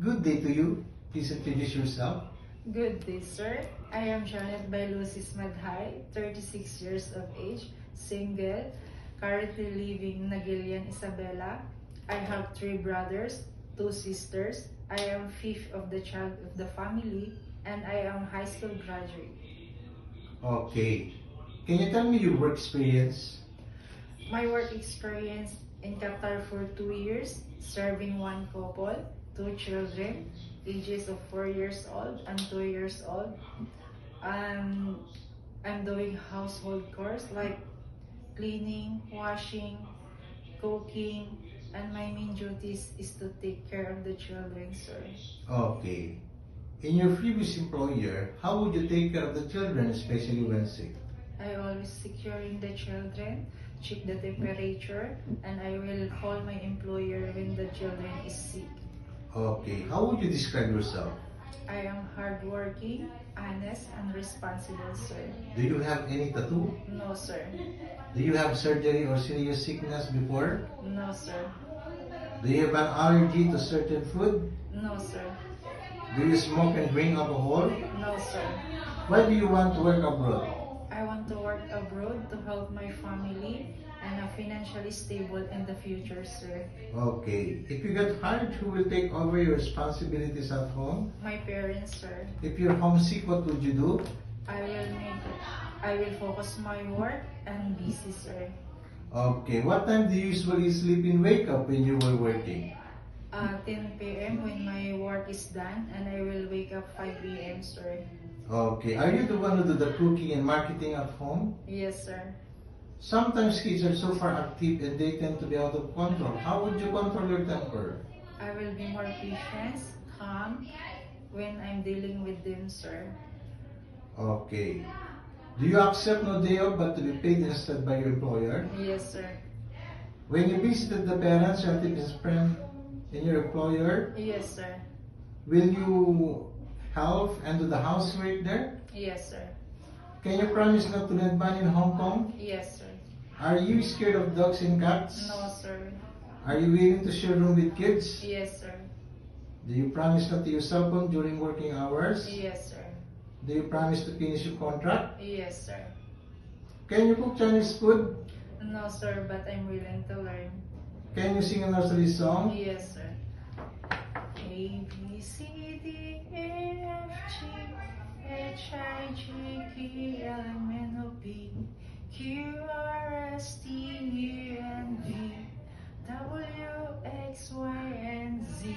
Good day to you. Please introduce yourself. Good day, sir. I am Janet Bailusis Maghay, 36 years of age, single, currently living in Nagilian, Isabela. I have 3 brothers, 2 sisters. I am fifth of the child of the family, and I am high school graduate. Okay. Can you tell me your work experience? My work experience in Qatar for 2 years, serving 1 couple, 2 children, ages of 4 years old and 2 years old. And I'm doing household chores like cleaning, washing, cooking, and my main duties is to take care of the children, sir. Okay. In your previous employer, how would you take care of the children, especially when sick? I always securing the children, check the temperature, and I will call my employer when the children is sick. Okay. How would you describe yourself? I am hardworking, honest, and responsible, sir. Do you have any tattoo? No, sir. Do you have surgery or serious sickness before? No, sir. Do you have an allergy to certain food? No, sir. Do you smoke and drink alcohol? No, sir. Why do you want to work abroad? I want to work abroad to help my family and are financially stable in the future, sir. Okay. If you get hired, who will take over your responsibilities at home? My parents, sir. If you're homesick, what would you do? I will focus my work and busy, sir. Okay. What time do you usually sleep and wake up when you were working? 10 p.m. when my work is done, and I will wake up 5 a.m., sir. Okay. Are you the one who do the cooking and marketing at home? Yes, sir. Sometimes kids are so far active and they tend to be out of control. How would you control your temper? I will be more patient, calm when I'm dealing with them, sir. Okay. Do you accept no day off but to be paid instead by your employer? Yes, sir. When you visited the parents, relatives, friend in your employer, Yes, sir. will you help and do the housework there? Yes, sir. Can you promise not to lend money in Hong Kong? Yes, sir. Are you scared of dogs and cats? No, sir. Are you willing to share room with kids? Yes, sir. Do you promise not to use cell phone during working hours? Yes, sir. Do you promise to finish your contract? Yes, sir. Can you cook Chinese food? No, sir, but I'm willing to learn. Can you sing a nursery song? Yes, sir. A, B, C, D, E, F, G, H, I, J, K, L, M, N, O, P, Q, R, S, T, U, and V, W, X, Y, and Z.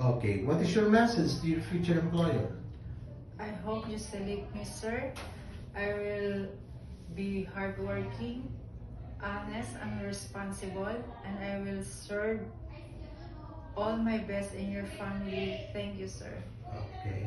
Okay, what is your message to your future employer? I hope you select me, sir. I will be hardworking, honest, and responsible, and I will serve all my best in your family. Thank you, sir. Okay.